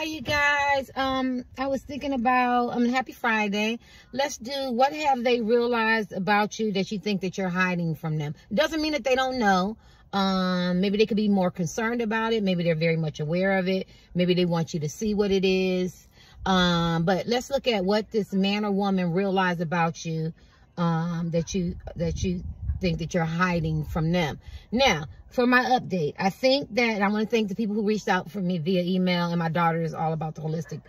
Hi, you guys. I was thinking about, happy Friday. Let's do, what have they realized about you that you think that you're hiding from them? Doesn't mean that they don't know. Maybe they could be more concerned about it. Maybe they're very much aware of it. Maybe they want you to see what it is. But let's look at what this man or woman realized about you, that you think that you're hiding from them. Now, for my update, I think that I want to thank the people who reached out for me via email, and my daughter is all about the holistic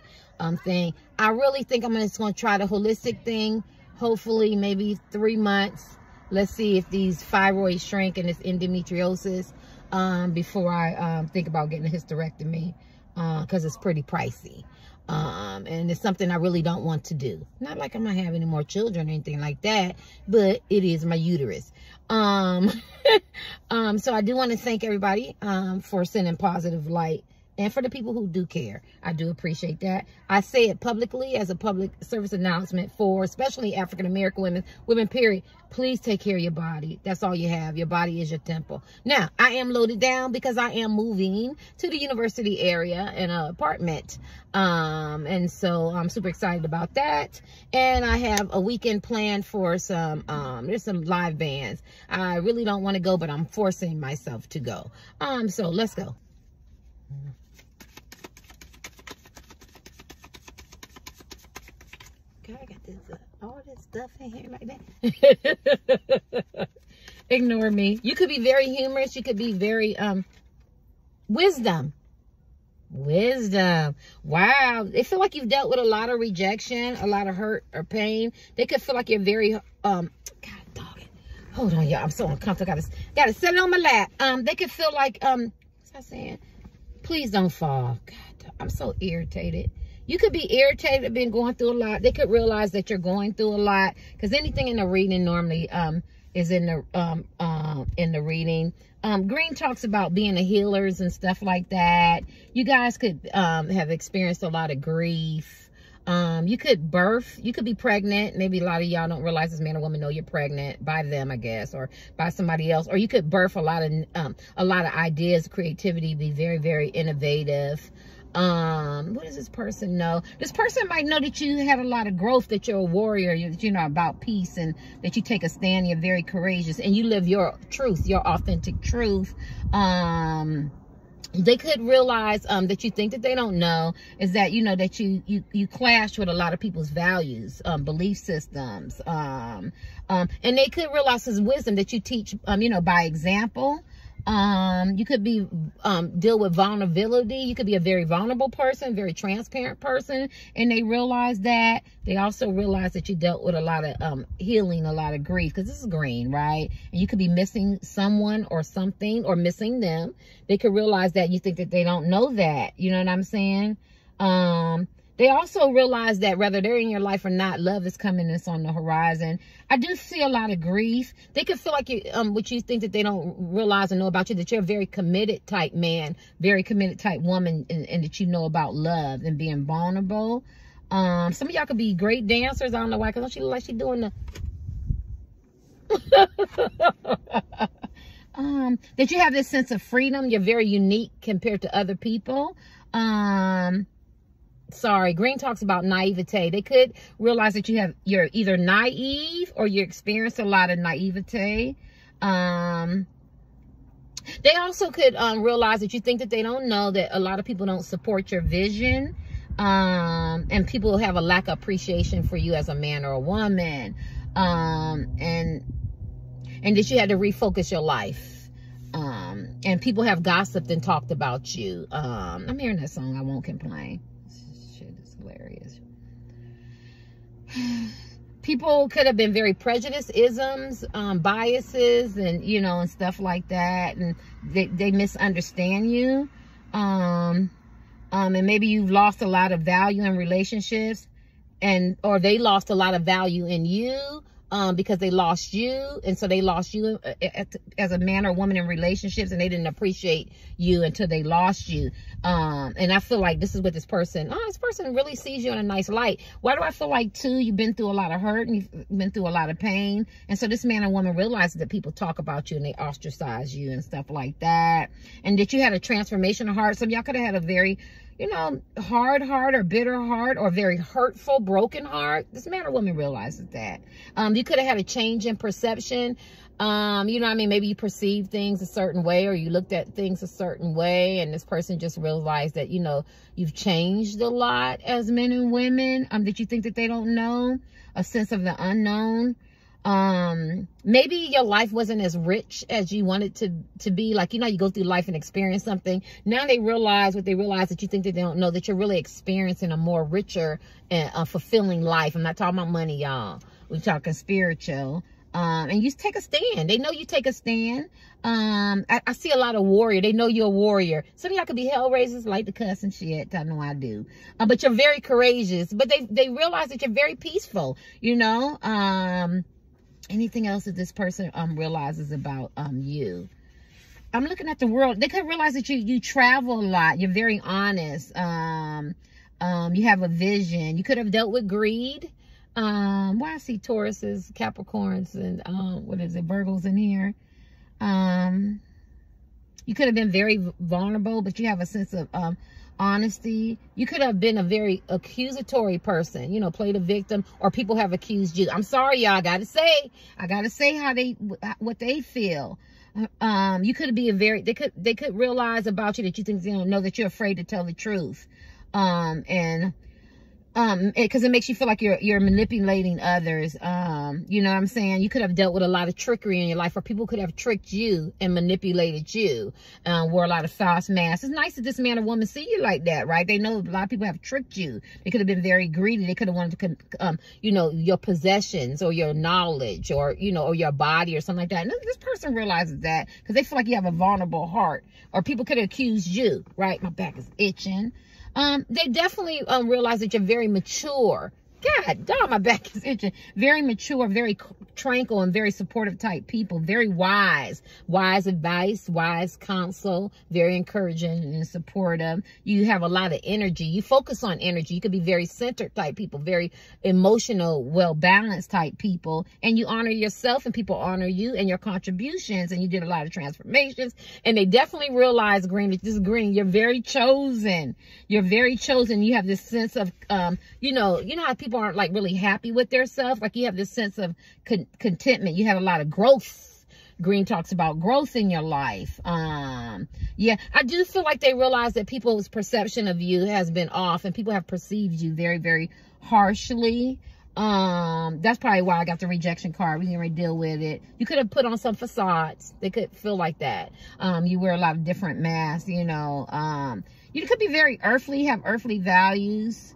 thing. I really think I'm just going to try the holistic thing. Hopefully, maybe 3 months. Let's see if these fibroids shrink and this endometriosis before I think about getting a hysterectomy, because it's pretty pricey. And it's something I really don't want to do. Not like I'm not having any more children or anything like that, but it is my uterus. So I do want to thank everybody for sending positive light, and for the people who do care. I do appreciate that. I say it publicly as a public service announcement for especially African-American women, period. Please take care of your body. That's all you have. Your body is your temple. Now, I am loaded down because I am moving to the university area in an apartment. And so I'm super excited about that. And I have a weekend planned for some, there's some live bands. I really don't want to go, but I'm forcing myself to go. So let's go. Okay, I got this, all this stuff in here like that. Ignore me. You could be very humorous. You could be very, wisdom. Wow. They feel like you've dealt with a lot of rejection, a lot of hurt or pain. They could feel like you're very, God dog it. Hold on, y'all. I'm so uncomfortable. Gotta set it on my lap. They could feel like, what's I saying? Please don't fall. God, I'm so irritated. You could be irritated, been going through a lot. They could realize that you're going through a lot, because anything in the reading normally is in the reading. Green talks about being the healers and stuff like that. You guys could have experienced a lot of grief. You could birth. You could be pregnant. Maybe a lot of y'all don't realize this man or woman know you're pregnant by them, I guess, or by somebody else. Or you could birth a lot of ideas, creativity, be very, very innovative. What does this person know? This person might know that you had a lot of growth, that you're a warrior, that you're about peace, and that you take a stand, you're very courageous, and you live your truth, your authentic truth. They could realize that you think that they don't know is that, you know, that you clash with a lot of people's values, belief systems. And they could realize his wisdom that you teach, you know, by example. You could be deal with vulnerability. You could be a very vulnerable person, very transparent person, and they realize that. They also realize that you dealt with a lot of healing, a lot of grief, because this is green, right? And you could be missing someone or something, or missing them. They could realize that you think that they don't know that. You know what I'm saying? They also realize that whether they're in your life or not, love is coming. It's on the horizon. I do see a lot of grief. They could feel like you, what you think that they don't realize and know about you, that you're a very committed type man, very committed type woman, and that you know about love and being vulnerable. Some of y'all could be great dancers. I don't know why, because don't she look like she's doing the... that you have this sense of freedom. You're very unique compared to other people. Sorry, Green talks about naivete. They could realize that you're either naive or you experience a lot of naivete. They also could realize that you think that they don't know that a lot of people don't support your vision. And people have a lack of appreciation for you as a man or a woman. And that you had to refocus your life. And people have gossiped and talked about you. I'm hearing that song, I Won't Complain. Hilarious. People could have been very prejudiced, isms, biases, and you know, and stuff like that, and they misunderstand you. And maybe you've lost a lot of value in relationships, or they lost a lot of value in you. Because they lost you, and so they lost you as a man or woman in relationships, and they didn't appreciate you until they lost you. And I feel like this is what this person, this person really sees you in a nice light. Why do I feel like, too, you've been through a lot of hurt, and you've been through a lot of pain, and so this man or woman realizes that people talk about you, and they ostracize you and stuff like that, and that you had a transformational heart. Some of y'all could have had a very you know, hard heart or bitter heart or very hurtful, broken heart. This man or woman realizes that. You could have had a change in perception. You know what I mean? Maybe you perceived things a certain way, or you looked at things a certain way, and this person just realized that, you know, you've changed a lot as men and women, that you think that they don't know, a sense of the unknown. Maybe your life wasn't as rich as you wanted to be. Like, you know, you go through life and experience something. Now they realize what they realize, that you think that they don't know, that you're really experiencing a more richer and fulfilling life. I'm not talking about money, y'all. We're talking spiritual. And you take a stand. They know you take a stand. I see a lot of warrior. They know you're a warrior. Some of y'all could be hell raisers, like to cuss and shit. I know I do. But you're very courageous. But they realize that you're very peaceful, you know. Anything else that this person realizes about you? I'm looking at the world. They could realize that you travel a lot. You're very honest. You have a vision. You could have dealt with greed. Why I see Tauruses, Capricorns, and what is it, Virgos in here. You could have been very vulnerable, but you have a sense of honesty. You could have been a very accusatory person, you know, played a victim, or people have accused you. I'm sorry, y'all. I gotta say what they feel. You could be they could realize about you that you think they don't know, that you're afraid to tell the truth. Because it makes you feel like you're manipulating others. You know what I'm saying? You could have dealt with a lot of trickery in your life, or people could have tricked you and manipulated you, wore a lot of false masks. It's nice that this man or woman see you like that, right? They know a lot of people have tricked you. They could have been very greedy. They could have wanted to, you know, your possessions or your knowledge, or, you know, or your body or something like that. And this person realizes that because they feel like you have a vulnerable heart, or people could have accused you, right? My back is itching. They definitely realize that you're very mature. God, dog, my back is itching. Very mature, very tranquil, and very supportive type people. Very wise. Wise advice, wise counsel. Very encouraging and supportive. You have a lot of energy. You focus on energy. You could be very centered type people. Very emotional, well-balanced type people. And you honor yourself, and people honor you and your contributions. And you did a lot of transformations. And they definitely realize, Green, that this Green, you're very chosen. You're very chosen. You have this sense of, you know how people aren't like really happy with themselves. Like, you have this sense of contentment. You have a lot of growth. Green talks about growth in your life. Yeah, I do feel like they realize that people's perception of you has been off, and people have perceived you very, very harshly. That's probably why I got the rejection card. We can already deal with it. You could have put on some facades. They could feel like that. You wear a lot of different masks, you know. You could be very earthly, have earthly values.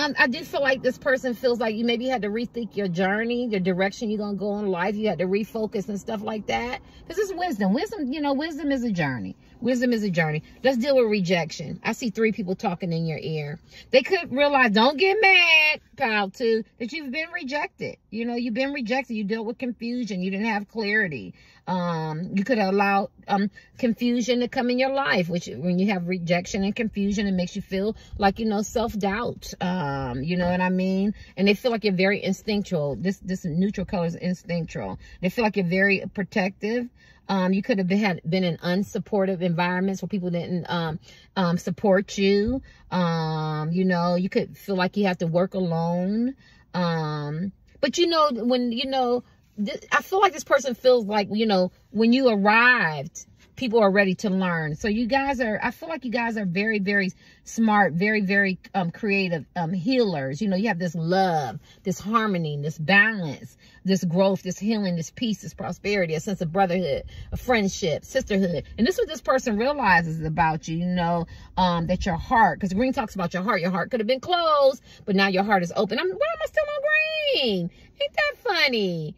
I do feel like this person feels like you maybe had to rethink your journey, the direction you're going to go in life. You had to refocus and stuff like that. This is wisdom. Wisdom, you know, wisdom is a journey. Wisdom is a journey. Let's deal with rejection. I see 3 people talking in your ear. They could realize, don't get mad, pal, too, that you've been rejected. You know, you've been rejected. You dealt with confusion. You didn't have clarity. You could allow confusion to come in your life, which when you have rejection and confusion, it makes you feel like, you know, self-doubt. You know what I mean? And they feel like you're very instinctual. This neutral color is instinctual. They feel like you're very protective. You could have been in unsupportive environments where people didn't support you. You know, you could feel like you have to work alone. But, you know, when, you know, I feel like this person feels like, you know, when you arrived, people are ready to learn. So you guys are, I feel like you guys are very, very smart, very, very creative healers. You know, you have this love, this harmony, this balance, this growth, this healing, this peace, this prosperity, a sense of brotherhood, a friendship, sisterhood. And this is what this person realizes about you, you know, that your heart, because Green talks about your heart could have been closed, but now your heart is open. Why am I still on Green? Ain't that funny?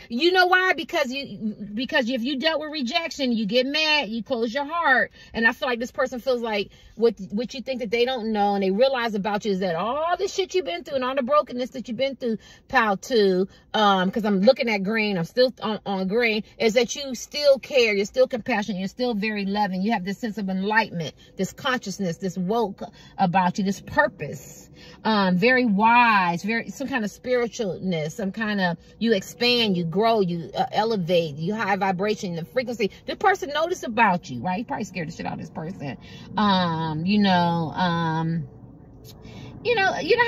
You know why? Because if you dealt with rejection, you get mad, you close your heart. And I feel like this person feels like what you think that they don't know, and they realize about you is that all the shit you've been through and all the brokenness that you've been through, pal, too, because I'm looking at Green, I'm still on Green, is that you still care, you're still compassionate, you're still very loving. You have this sense of enlightenment, this consciousness, this woke about you, this purpose. Very wise, very some kind of spiritualness, some kind of, you expand expand, you grow, you elevate, you high vibration, the frequency. This person noticed about you, right? You probably scared the shit out of this person. You know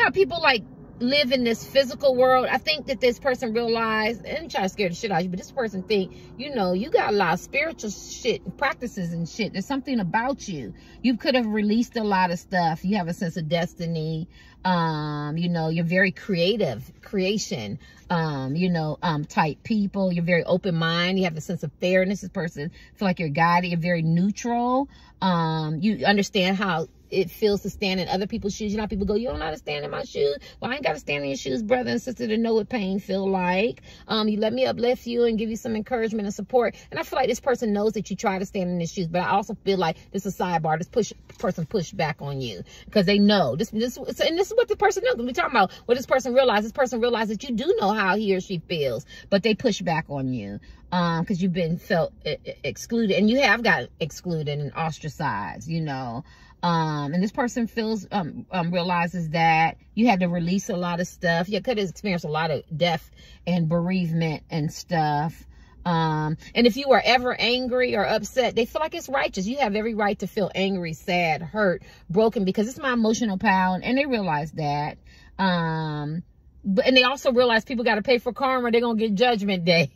how people like live in this physical world. I think that this person realized, and try to scare the shit out of you, but this person think, you know, you got a lot of spiritual shit, practices and shit. There's something about you. You could have released a lot of stuff. You have a sense of destiny. You know, you're very creative, creation, type people. You're very open mind. You have a sense of fairness. This person feel like you're guided. You're very neutral. You understand how it feels to stand in other people's shoes. You know, people go, you don't know how to stand in my shoes. Well, I ain't got to stand in your shoes, brother and sister, to know what pain feel like. You let me uplift you and give you some encouragement and support. And I feel like this person knows that you try to stand in his shoes, but I also feel like this is a sidebar. This person pushed back on you because they know this is what the person knows. We're talking about what this person realized. This person realized that you do know how he or she feels, but they push back on you because you've been felt excluded, and you have got excluded and ostracized, you know. And this person feels, realizes that you had to release a lot of stuff. You could have experienced a lot of death and bereavement and stuff. And if you are ever angry or upset, they feel like it's righteous. You have every right to feel angry, sad, hurt, broken, because it's my emotional pound. And they realize that. And they also realize people got to pay for karma. They're going to get judgment day.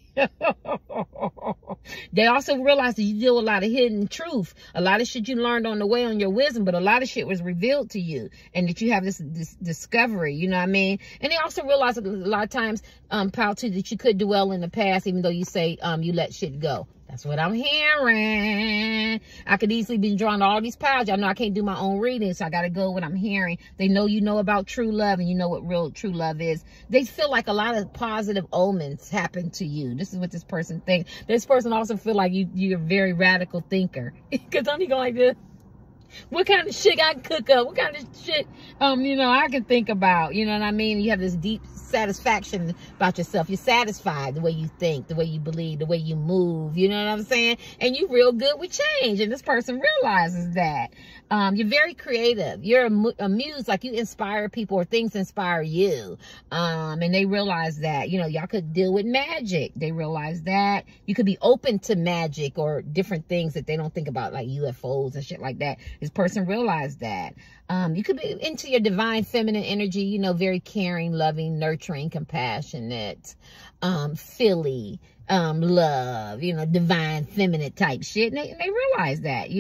They also realize that you deal with a lot of hidden truth, a lot of shit you learned on the way on your wisdom, but a lot of shit was revealed to you, and that you have this discovery, you know what I mean? And they also realize that a lot of times, pal, too, that you could dwell in the past, even though you say you let shit go. That's what I'm hearing. I could easily be drawn to all these piles. Y'all know I can't do my own reading, so I got to go what I'm hearing. They know you know about true love, and you know what real true love is. They feel like a lot of positive omens happen to you. This is what this person thinks. This person also feel like you're a very radical thinker. Because I'm going like this. What kind of shit I can cook up? What kind of shit, I can think about? You know what I mean? You have this deep satisfaction about yourself. You're satisfied the way you think, the way you believe, the way you move. You know what I'm saying? And you're real good with change. And this person realizes that. You're very creative. You're a muse, like you inspire people or things inspire you. And they realize that, y'all could deal with magic. They realize that. You could be open to magic or different things that they don't think about, like UFOs and shit like that. This person realized that. You could be into your divine feminine energy, very caring, loving, nurturing, compassionate, Philly, love, divine feminine type shit. And they realize that,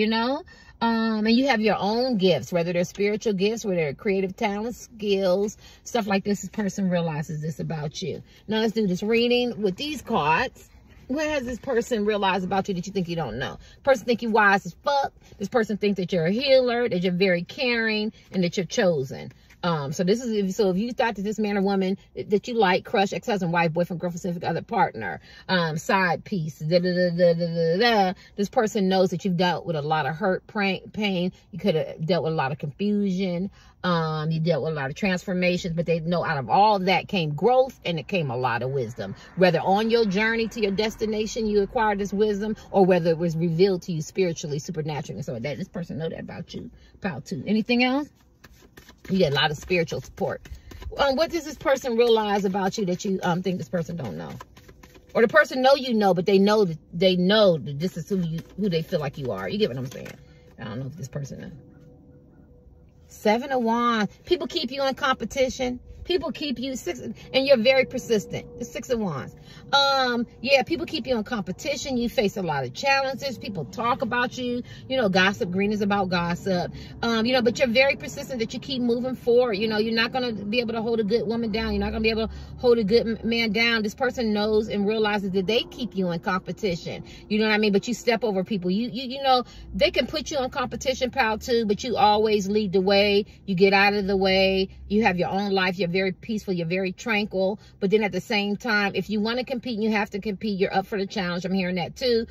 and you have your own gifts, whether they're spiritual gifts, whether they're creative talents, skills, stuff like this. This person realizes this about you. Now let's do this reading with these cards. What has this person realized about you that you think you don't know? Person think you wise as fuck. This person thinks that you're a healer, that you're very caring, and that you're chosen. So if you thought that this man or woman that you like, crush, ex-husband, wife, boyfriend, girlfriend, significant other, partner, side piece, this person knows that you've dealt with a lot of hurt, pain. You could have dealt with a lot of confusion. You dealt with a lot of transformations, but they know out of all of that came growth, and it came a lot of wisdom. Whether on your journey to your destination you acquired this wisdom, or whether it was revealed to you spiritually, supernaturally, and so that. This person know that about you. Pal too. Anything else? You get a lot of spiritual support. What does this person realize about you that you think this person don't know? Or the person know you know, but they know that this is who they feel like you are. You get what I'm saying? I don't know if this person knows. 7 of Wands. People keep you in competition. People keep you and you're very persistent. The 6 of Wands. Yeah, people keep you in competition. You face a lot of challenges. People talk about you. Gossip. Green is about gossip. But you're very persistent that you keep moving forward. You're not going to be able to hold a good woman down. You're not going to be able to hold a good man down. This person knows and realizes that they keep you in competition. You know what I mean? But you step over people. They can put you in competition, pal, too, but you always lead the way. You get out of the way. You have your own life. You're very peaceful. You're very tranquil. But then at the same time, if you want to compete, you have to compete. You're up for the challenge. I'm hearing that too,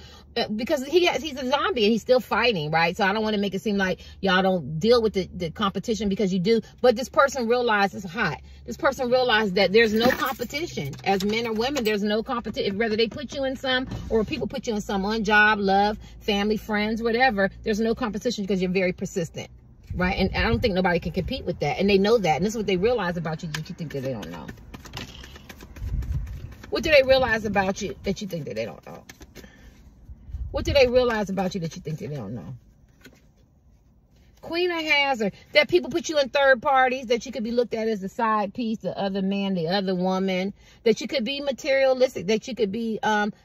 because he's a zombie and he's still fighting, right? So I don't want to make it seem like y'all don't deal with the competition, because you do. But this person realizes This person realized that there's no competition. As men or women, there's no competition. Whether they put you in some, or people put you in some, on job, love, family, friends, whatever, there's no competition because you're very persistent. Right? And I don't think nobody can compete with that. And they know that. And this is what they realize about you that you think that they don't know. What do they realize about you that you think that they don't know? What do they realize about you that you think that they don't know? Queen of Hazard, that people put you in third parties, that you could be looked at as the side piece, the other man, the other woman, that you could be materialistic, that you could be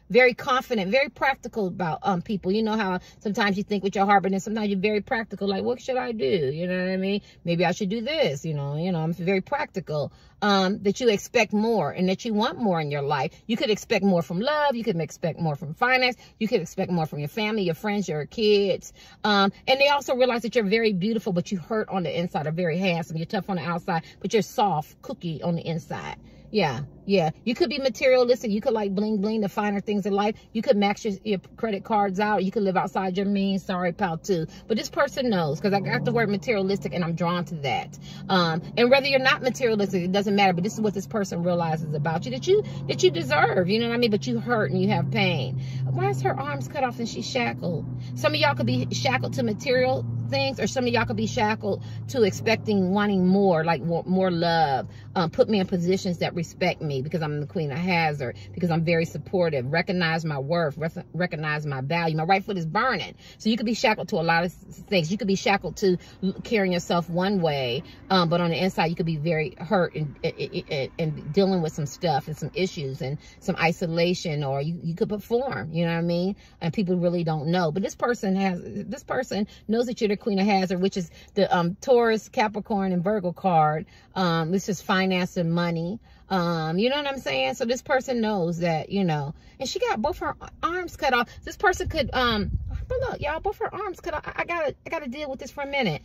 very confident, very practical about people. You know how sometimes you think with your heart, but then sometimes you're very practical, like, what should I do? You know what I mean? Maybe I should do this, you know, I'm very practical. That you expect more and that you want more in your life. You could expect more from love. You could expect more from finance. You could expect more from your family, your friends, your kids. And they also realize that you're very beautiful, but you hurt on the inside, are very handsome. You're tough on the outside, but you're soft cookie on the inside. Yeah. You could be materialistic. You could like bling bling, the finer things in life. You could max your credit cards out. You could live outside your means. Sorry, pal, too. But this person knows, because I got the word materialistic and I'm drawn to that. And whether you're not materialistic, it doesn't matter. But this is what this person realizes about you, that you deserve. You know what I mean? But you hurt and you have pain. Why is her arms cut off and she's shackled? Some of y'all could be shackled to material things, or some of y'all could be shackled to wanting more, like more love. Put me in positions that respect me because I'm the Queen of Hazard, because I'm very supportive, recognize my worth, recognize my value. My right foot is burning. So you could be shackled to a lot of things. You could be shackled to carrying yourself one way, but on the inside you could be very hurt and dealing with some stuff and some issues and some isolation, or you could perform, you know what I mean? And people really don't know. But this person knows that you're the Queen of Hazard, which is the Taurus, Capricorn, and Virgo card. This is finance and money. You know what I'm saying? So this person knows that, you know, and she got both her arms cut off. This person could, but look, y'all, both her arms cut off. I gotta deal with this for a minute.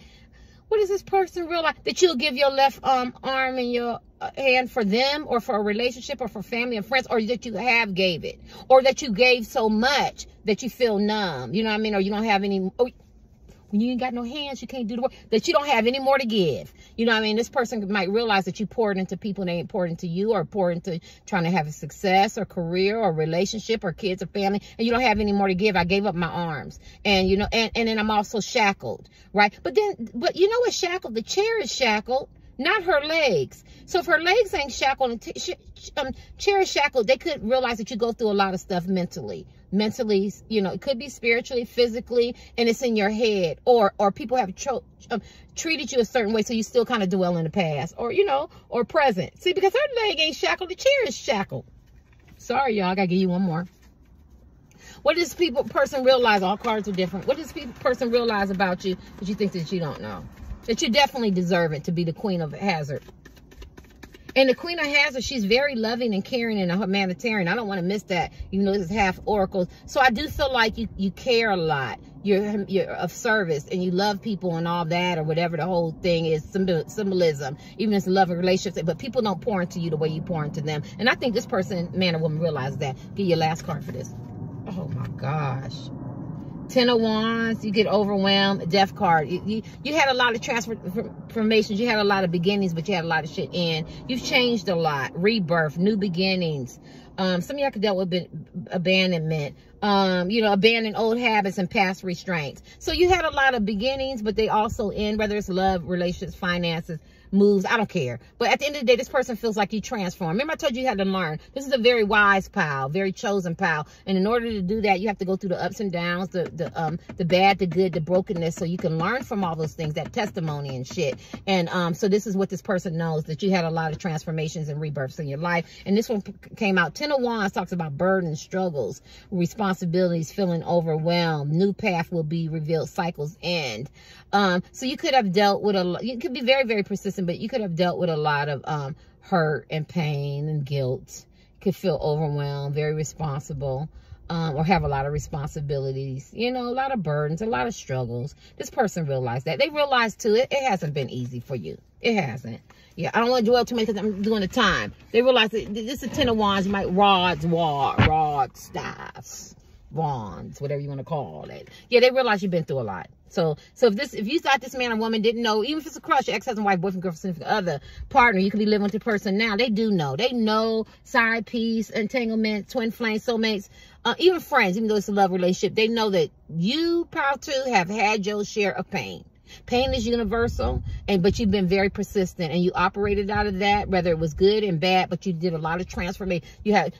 What does this person realize? That you'll give your left arm and your hand for them, or for a relationship, or for family and friends, or that you have gave it, or that you gave so much that you feel numb. You know what I mean? Or you don't have any. When you ain't got no hands, you can't do the work, that you don't have any more to give. You know what I mean? This person might realize that you poured into people and they ain't poured into you, or poured into trying to have a success or career or relationship or kids or family, and you don't have any more to give. I gave up my arms. And, you know, and then I'm also shackled, right? But you know what's shackled? The chair is shackled, not her legs. So if her legs ain't shackled and chair is shackled, they could realize that you go through a lot of stuff mentally, you know, it could be spiritually, physically, and it's in your head, or people have treated you a certain way, so you still kind of dwell in the past, or, you know, or present. See, because her leg ain't shackled, the chair is shackled. Sorry, y'all, I gotta give you one more. What does person realize? All cards are different. What does person realize about you that you think that you don't know? That you definitely deserve it to be the Queen of Hazard. And the Queen of Hazard, she's very loving and caring and a humanitarian. I don't want to miss that, even though this is half oracles. So I do feel like you care a lot. You're of service and you love people and all that, or whatever the whole thing is, symbolism, even if it's love and relationships. But people don't pour into you the way you pour into them. And I think this person, man or woman, realizes that. Get your last card for this. Oh my gosh. 10 of Wands, you get overwhelmed. Death card. You had a lot of transformations. You had a lot of beginnings, but you had a lot of shit in. You've changed a lot. Rebirth, new beginnings. Some of y'all could deal with abandonment. You know, abandon old habits and past restraints. So you had a lot of beginnings, but they also end, whether it's love, relationships, finances, moves, I don't care. But at the end of the day, this person feels like you transform. Remember I told you had to learn. This is a very wise pal, very chosen pal. And in order to do that, you have to go through the ups and downs, the bad, the good, the brokenness, so you can learn from all those things, that testimony and shit. And so this is what this person knows, that you had a lot of transformations and rebirths in your life. And this one came out. 10 of Wands talks about burdens, struggles, responsibilities, feeling overwhelmed. New path will be revealed, cycles end. So you could have dealt with you could be very, very persistent, but you could have dealt with a lot of hurt and pain and guilt. You could feel overwhelmed, very responsible, or have a lot of responsibilities, you know, a lot of burdens, a lot of struggles. This person realized that. They realized too, it hasn't been easy for you. It hasn't. Yeah, I don't want to dwell too much because I'm doing the time. They realize that this is 10 of Wands. You might rods, staffs, wands, whatever you want to call it. Yeah, they realize you've been through a lot. So if you thought this man or woman didn't know, even if it's a crush, your ex-husband, wife, boyfriend, girlfriend, significant other, partner, you could be living with the person now. They do know. They know side piece, entanglement, twin flame, soulmates, even friends, even though it's a love relationship. They know that you, pal, too, have had your share of pain. Pain is universal, But you've been very persistent, and you operated out of that, whether it was good and bad, but you did a lot of transformation.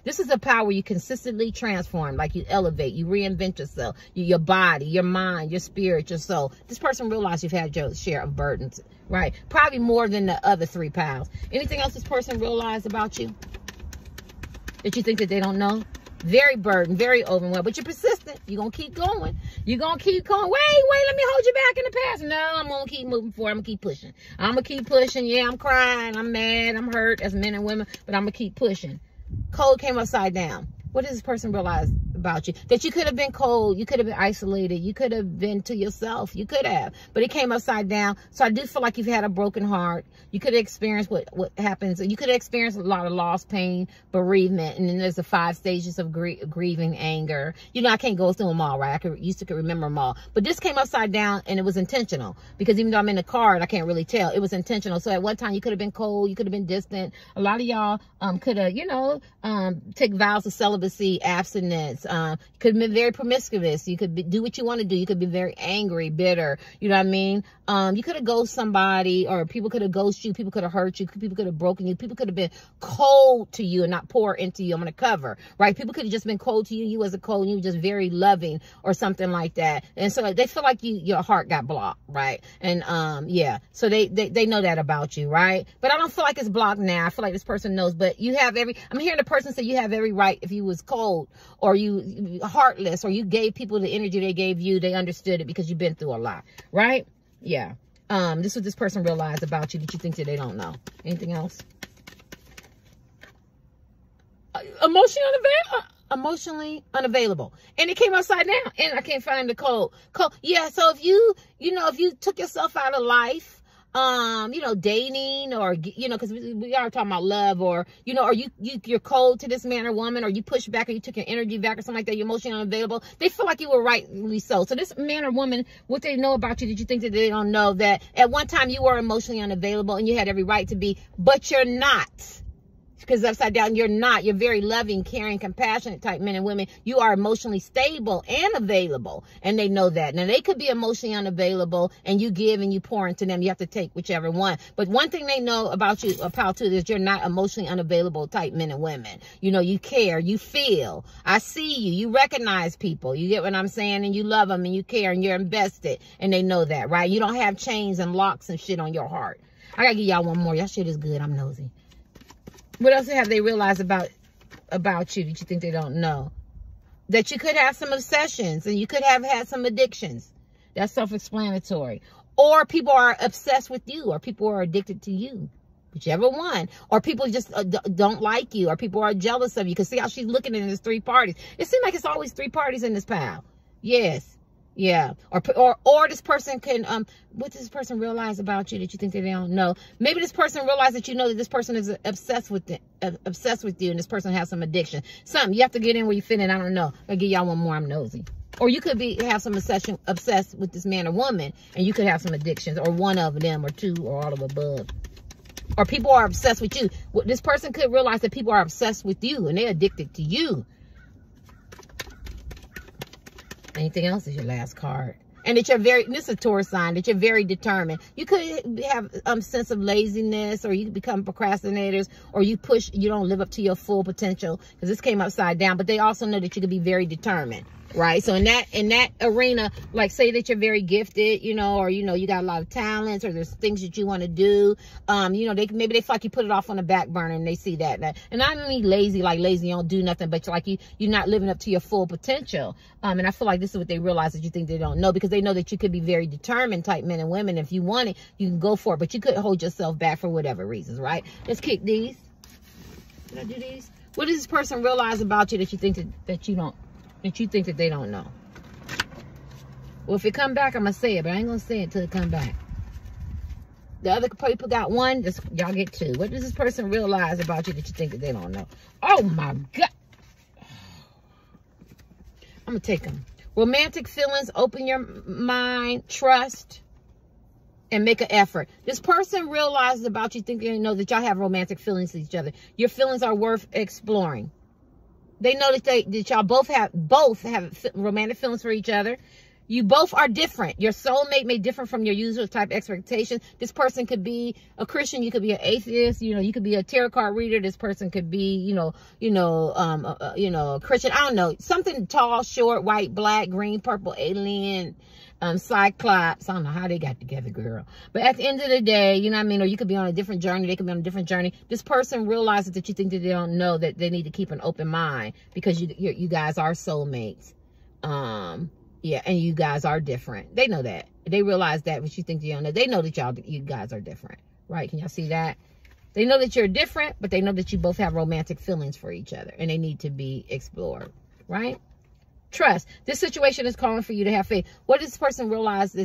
This is a power you consistently transform, like you elevate, you reinvent yourself, your body, your mind, your spirit, your soul. This person realized you've had your share of burdens, right? Probably more than the other 3 pals. Anything else this person realized about you that you think that they don't know? Very burdened, very overwhelmed, but you're persistent. You're going to keep going. You're going to keep going. Wait, let me hold you back in the past. No, I'm going to keep moving forward. I'm going to keep pushing. I'm going to keep pushing. Yeah, I'm crying. I'm mad. I'm hurt as men and women, but I'm going to keep pushing. Cold came upside down. What does this person realize about you? That you could have been cold. You could have been isolated. You could have been to yourself. You could have. But it came upside down. So I do feel like you've had a broken heart. You could have experienced what happens. You could have experienced a lot of loss, pain, bereavement. And then there's the 5 stages of grieving, anger. You know, I can't go through them all, right? I used to remember them all. But this came upside down, and it was intentional. Because even though I'm in the card, I can't really tell. It was intentional. So at one time, you could have been cold. You could have been distant. A lot of y'all could have, take vows of celibacy, abstinence. You could have been very promiscuous. You could do what you want to do. You could be very angry, bitter. You know what I mean? You could have ghosted somebody, or people could have ghosted you. People could have hurt you. People could have broken you. People could have been cold to you and not pour into you. I'm going to cover, right? People could have just been cold to you. You wasn't cold, and you were just very loving or something like that. And so they feel like your heart got blocked, right? And yeah, so they know that about you, right? But I don't feel like it's blocked now. I feel like this person knows, but you have I'm hearing the person say you have every right. If you was cold, or you heartless, or you gave people the energy they gave you, they understood it because you've been through a lot, right? Yeah. This is what this person realized about you that you think that they don't know. Anything else? Emotionally unavailable. And it came upside down, and I can't find the code. Yeah, so if if you took yourself out of life, dating, or, because we are talking about love, or, or you're cold to this man or woman, or you push back, or you took your energy back, or something like that, you're emotionally unavailable. They feel like you were rightly so. So this man or woman, what they know about you that you think that they don't know, that at one time you were emotionally unavailable and you had every right to be, but you're not. Because upside down, you're not. You're very loving, caring, compassionate type men and women. You are emotionally stable and available. And they know that. Now, they could be emotionally unavailable, and you give and you pour into them. You have to take whichever one. But one thing they know about you, pal, too, is you're not emotionally unavailable type men and women. You care. You feel. I see you. You recognize people. You get what I'm saying? And you love them, and you care, and you're invested. And they know that, right? You don't have chains and locks and shit on your heart. I got to give y'all one more. Y'all shit is good. I'm nosy. What else have they realized about you that you think they don't know? That you could have some obsessions, and you could have had some addictions. That's self-explanatory. Or people are obsessed with you, or people are addicted to you. Whichever one. Or people just don't like you, or people are jealous of you. Because see how she's looking at it as 3 parties. It seems like it's always 3 parties in this pile. Yes. Yeah. Or this person can, what does this person realize about you that you think that they don't know? Maybe this person realizes that you know that this person is obsessed with you, and this person has some addiction. Something. You have to get in where you fit in. I don't know. I'll give y'all one more. I'm nosy. Or you could have some obsessed with this man or woman, and you could have some addictions, or one of them, or 2, or all of above. Or people are obsessed with you. This person could realize that people are obsessed with you, and they're addicted to you. Anything else is your last card. And that this is a Taurus sign, that you're very determined. You could have sense of laziness, or you become procrastinators, or you don't live up to your full potential, because this came upside down. But they also know that you could be very determined, right? So in that arena, like say that you're very gifted, or you got a lot of talents, or there's things that you want to do. Maybe they feel like you put it off on the back burner, and they see that. And I don't mean lazy, like lazy, you don't do nothing, but you're not living up to your full potential. And I feel like this is what they realize that you think they don't know, because they know that you could be very determined type men and women. If you want it, you can go for it, but you could hold yourself back for whatever reasons, right? Let's kick these. Did I do these? What does this person realize about you that you think that you think that they don't know? Well, if it come back, I'm going to say it, but I ain't going to say it till it come back. The other people got 1. Y'all get 2. What does this person realize about you that you think that they don't know? Oh, my God. I'm going to take them. Romantic feelings, open your mind, trust, and make an effort. This person realizes about you thinking they know that y'all have romantic feelings to each other. Your feelings are worth exploring. They know that y'all both have romantic feelings for each other. You both are different. Your soulmate may differ from your usual type expectation. This person could be a Christian. You could be an atheist. You know, you could be a tarot card reader. This person could be, a Christian. I don't know. Something tall, short, white, black, green, purple, alien, Cyclops. I don't know how they got together, girl. But at the end of the day, you know what I mean? Or you could be on a different journey. They could be on a different journey. This person realizes that you think that they don't know, that they need to keep an open mind because you guys are soulmates. Yeah, and you guys are different. They know that. They realize that, but you think they don't know. They know that you guys are different, right? Can y'all see that? They know that you're different, but they know that you both have romantic feelings for each other, and they need to be explored, right? Trust. This situation is calling for you to have faith. What does this person realize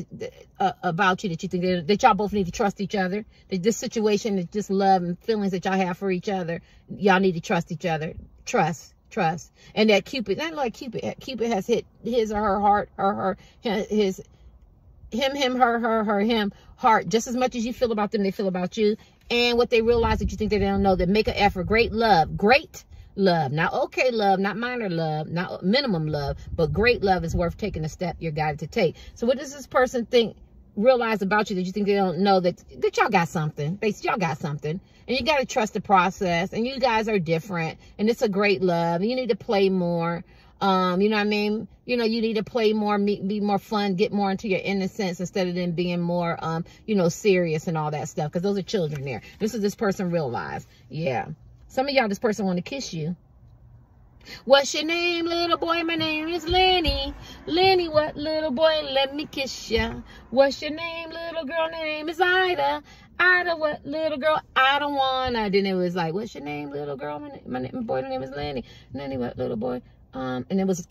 about you that you think that y'all both need to trust each other? That this situation is just love and feelings that y'all have for each other. Y'all need to trust each other. Trust. And that Cupid, not like Cupid has hit his or her heart, her heart just as much as you feel about them, they feel about you. And what they realize that you think that they don't know, that make an effort. Great love, not okay love, not minor love, not minimum love, but great love is worth taking a step you're guided to take. So what does this person realize about you that you think they don't know, that y'all got something? Y'all got something. And you got to trust the process. And you guys are different. And it's a great love. And you need to play more. You know what I mean? You know, you need to play more, be more fun, get more into your innocence instead of them being more, serious and all that stuff. Because those are children there. This person realized. Yeah. Some of y'all, this person want to kiss you. What's your name, little boy? My name is Lenny. Lenny, what, little boy? Let me kiss ya. What's your name, little girl? My name is Ida. Ida, what, little girl? I don't wanna. Then it was like, what's your name, little girl? My boy name is Lenny. Lenny, what, little boy? And it was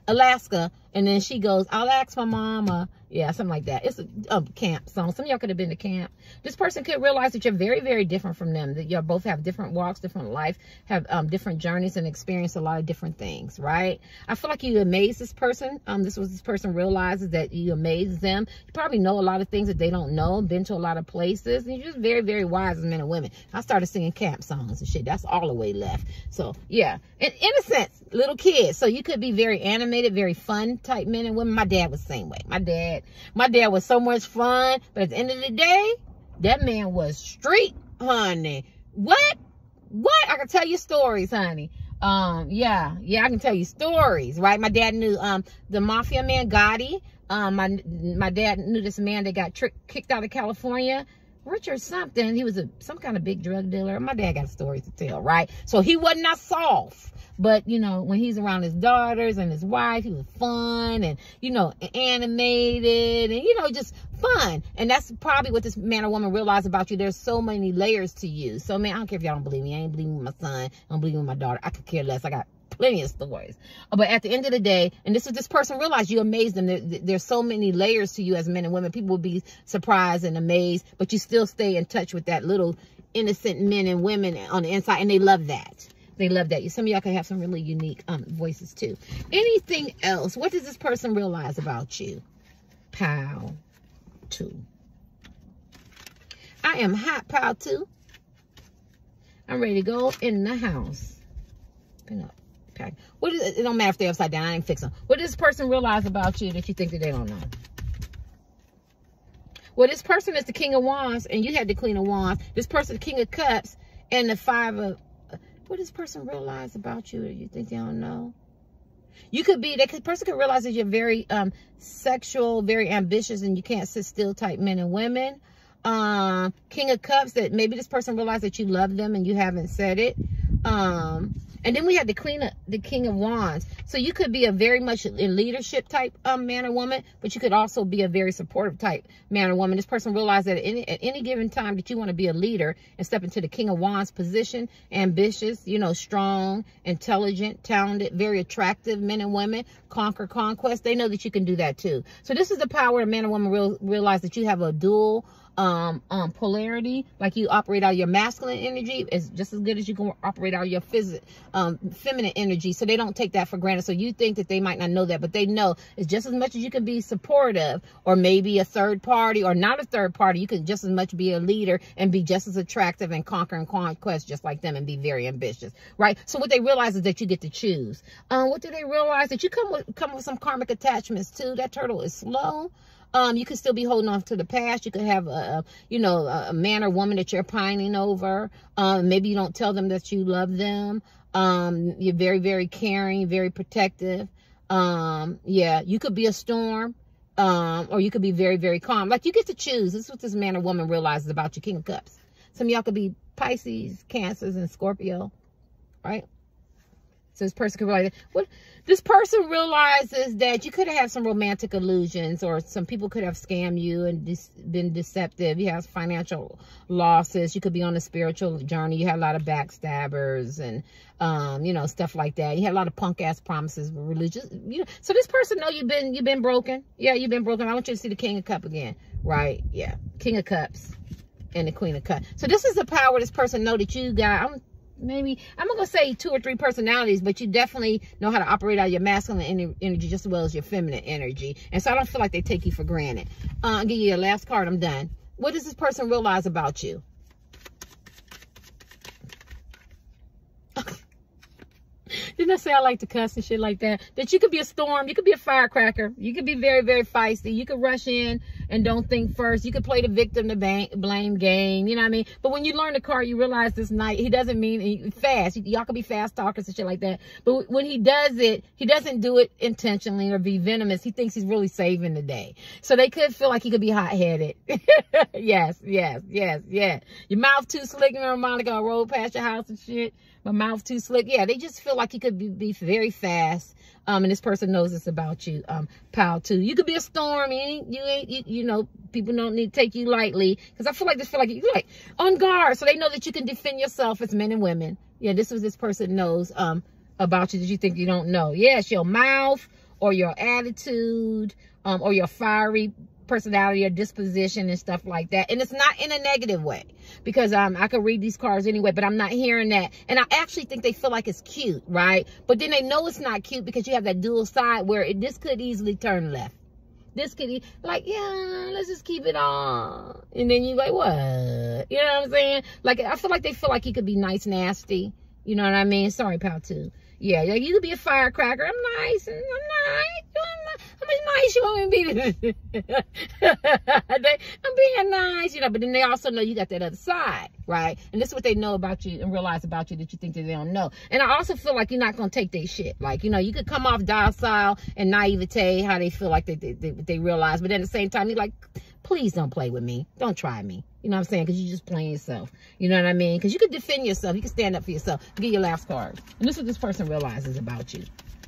Alaska. And then she goes, I'll ask my mama. Yeah, something like that. It's a camp song. Some of y'all could have been to camp. This person could realize that you're very, very different from them. That y'all both have different walks, different life, have different journeys and experience a lot of different things, right? I feel like you amaze this person. This person realizes that you amaze them. You probably know a lot of things that they don't know, been to a lot of places. And you're just very, very wise as men and women. I started singing camp songs and shit. That's all the way left. So, yeah. And in a sense, little kids. So you could be very animated, very fun type men and women. My dad was the same way. My dad was so much fun, but at the end of the day, that man was street, honey. What? I can tell you stories, honey. Yeah, I can tell you stories, right? My dad knew the mafia man Gotti. My dad knew this man that got kicked out of California. Richard something. He was some kind of big drug dealer. My dad got stories to tell, right? So he wasn't not soft. But, you know, when he's around his daughters and his wife, he was fun and, animated and, just fun. And that's probably what this man or woman realized about you. There's so many layers to you. So, man, I don't care if y'all don't believe me. I ain't believing with my son. I don't believe with my daughter. I could care less. I got plenty of stories. But at the end of the day, and this is what this person realized, you amazed them. There's so many layers to you as men and women. People will be surprised and amazed, but you still stay in touch with that little innocent men and women on the inside, and they love that. They love that. Some of y'all can have some really unique voices too. Anything else? What does this person realize about you? Pile 2. I am hot, pile 2. I'm ready to go in the house. Pin up. Okay. It don't matter if they're upside down. I ain't fix them. What does this person realize about you that you think that they don't know? Well, this person is the King of Wands, and you had the Queen of Wands. This person, the King of Cups, and the 5 of... What does this person realize about you that you think they don't know? You could be, person could realize that you're very sexual, very ambitious, and you can't sit still type men and women. King of Cups, that maybe this person realized that you love them and you haven't said it. And then we have the King of Wands. So you could be a very much in leadership type man or woman, but you could also be a very supportive type man or woman. This person realized that at any given time that you want to be a leader and step into the King of Wands position, ambitious, strong, intelligent, talented, very attractive men and women, conquest. They know that you can do that too. So this is the power of man and woman realize that you have a dual polarity, like you operate out your masculine energy, is just as good as you can operate out your feminine energy. So they don't take that for granted. So you think that they might not know that, but they know it's just as much as you can be supportive, or maybe a third party, or not a third party. You can just as much be a leader and be just as attractive and conquer and conquest just like them, and be very ambitious, right? So what they realize is that you get to choose. What do they realize? That you come with some karmic attachments too. That turtle is slow. You could still be holding on to the past. You could have a man or woman that you're pining over. Maybe you don't tell them that you love them. You're very, very caring, very protective. Yeah, you could be a storm. Or you could be very, very calm. Like, you get to choose. This is what this man or woman realizes about you. King of Cups. Some of y'all could be Pisces, Cancers, and Scorpio, right? So this person could realize what this person realizes, that you could have some romantic illusions, or some people could have scammed you and been deceptive. You have financial losses. You could be on a spiritual journey. You had a lot of backstabbers and stuff like that. You had a lot of punk ass promises with religious. So this person know you've been broken. Yeah, you've been broken. I want you to see the King of Cups again, right? Yeah, King of Cups and the Queen of Cups. So this is the power this person know that you got. I'm not going to say 2 or 3 personalities, but you definitely know how to operate out of your masculine energy just as well as your feminine energy. And so I don't feel like they take you for granted. I'll give you a last card. I'm done. What does this person realize about you? Didn't I say I like to cuss and shit like that? That you could be a storm. You could be a firecracker. You could be very, very feisty. You could rush in and don't think first. You could play the victim to blame game. You know what I mean? But when you learn the card, you realize this night, he doesn't mean fast. Y'all could be fast talkers and shit like that. But when he does it, he doesn't do it intentionally or be venomous. He thinks he's really saving the day. So they could feel like he could be hot-headed. Yes. Your mouth too slick. Remember Monica, I rode past your house and shit? My mouth too slick. Yeah, they just feel like he could be very fast. And this person knows this about you. Pal too. You could be a storm. People don't need to take you lightly. Because I feel like you're like on guard. So they know that you can defend yourself as men and women. Yeah, this is this person knows about you that you think you don't know. Yes, your mouth or your attitude or your fiery personality or disposition and stuff like that. And it's not in a negative way, because I could read these cards anyway, but I'm not hearing that. And I actually think they feel like it's cute, right? But then they know it's not cute because you have that dual side where this could easily turn left. This could like, yeah, let's just keep it on. And then you're like, what? You know what I'm saying? Like, I feel like they feel like you could be nice, nasty. You know what I mean? Sorry, pal, too. Yeah, like you could be a firecracker. I'm nice. How much nice you want me to be? I'm being nice, but then they also know you got that other side, right? And this is what they know about you and realize about you that you think that they don't know. And I also feel like you're not going to take their shit. Like, you could come off docile and naivete, how they feel like they realize. But then at the same time, you're like, please don't play with me. Don't try me. You know what I'm saying? Because you're just playing yourself. You know what I mean? Because you can defend yourself. You can stand up for yourself. Get your last card. And this is what this person realizes about you.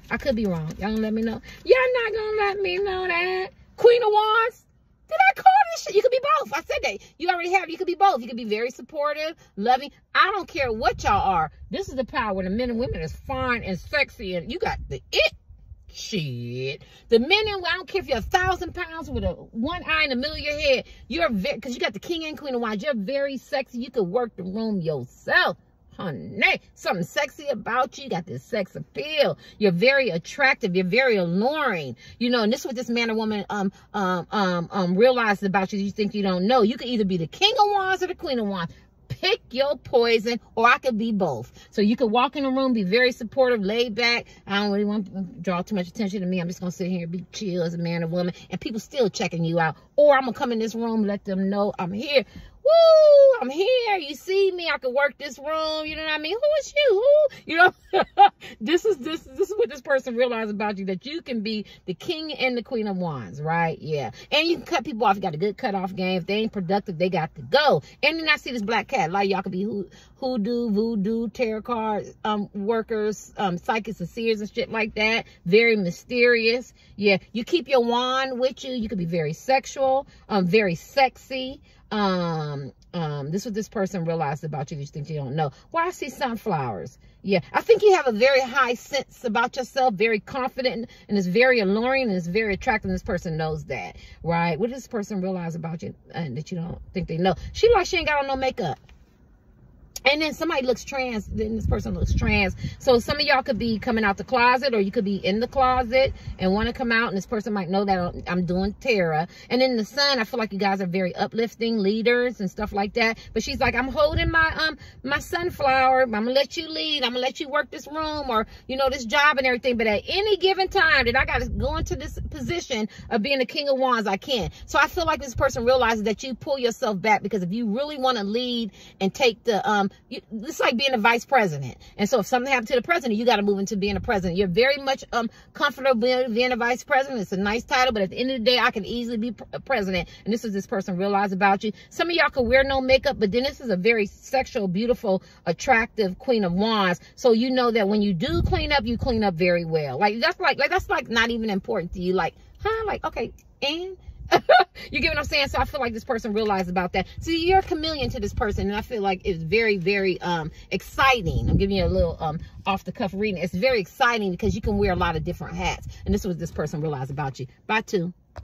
I could be wrong. Y'all gonna let me know? Y'all not gonna let me know that. Queen of Wands. Did I call this shit? You could be both. I said that. You already have. You could be both. You could be very supportive, loving. I don't care what y'all are. This is the power when the men and women is fine and sexy and you got the it. Shit. The men and I don't care if you're 1,000 pounds with one eye in the middle of your head. You're very, because you got the king and queen of wands. You're very sexy. You could work the room yourself. Honey, something sexy about you. You got this sex appeal. You're very attractive. You're very alluring. And this is what this man or woman realizes about you. You think you don't know. You could either be the king of wands or the queen of wands. Pick your poison, or I could be both. So you could walk in a room, be very supportive, laid back. I don't really want to draw too much attention to me. I'm just going to sit here and be chill as a man or woman, and people still checking you out. Or I'm going to come in this room, let them know I'm here. Woo, I'm here. You see me. I can work this room. You know what I mean? Who is you? Who? This is what this person realized about you, that you can be the king and the queen of wands, right? Yeah. And you can cut people off. You got a good cutoff game. If they ain't productive, they got to go. And then I see this black cat. Like, y'all could be hoodoo, voodoo, tarot card workers, psychics and seers and shit like that. Very mysterious. Yeah. You keep your wand with you. You could be very sexual, very sexy. This is what this person realized about you that you think you don't know. Well, I see sunflowers. Yeah, I think you have a very high sense about yourself, very confident, and it's very alluring, and it's very attractive. And this person knows that, right? What does this person realize about you that you don't think they know? She like she ain't got on no makeup. And then somebody looks trans, then this person looks trans. So some of y'all could be coming out the closet, or you could be in the closet and want to come out, and this person might know that I'm doing Tara. And in the sun, I feel like you guys are very uplifting leaders and stuff like that. But she's like, I'm holding my my sunflower. I'm gonna let you lead. I'm gonna let you work this room, or you know, this job and everything. But at any given time that I gotta go into this position of being the King of Wands, I can. So I feel like this person realizes that you pull yourself back, because if you really want to lead and take the it's like being a vice president. And so if something happened to the president, you got to move into being a president. You're very much comfortable being a vice president. It's a nice title, but at the end of the day, I can easily be a president. And this is this person realized about you. Some of y'all could wear no makeup, but then this is a very sexual, beautiful, attractive Queen of Wands. So you know that when you do clean up, you clean up very well. That's like not even important to you. Like, huh? Like, okay, and you get what I'm saying? So I feel like this person realized about that. So you're a chameleon to this person, and I feel like it's very, very exciting. I'm giving you a little off the cuff reading. It's very exciting because you can wear a lot of different hats, and this is what this person realized about you. Bye, too.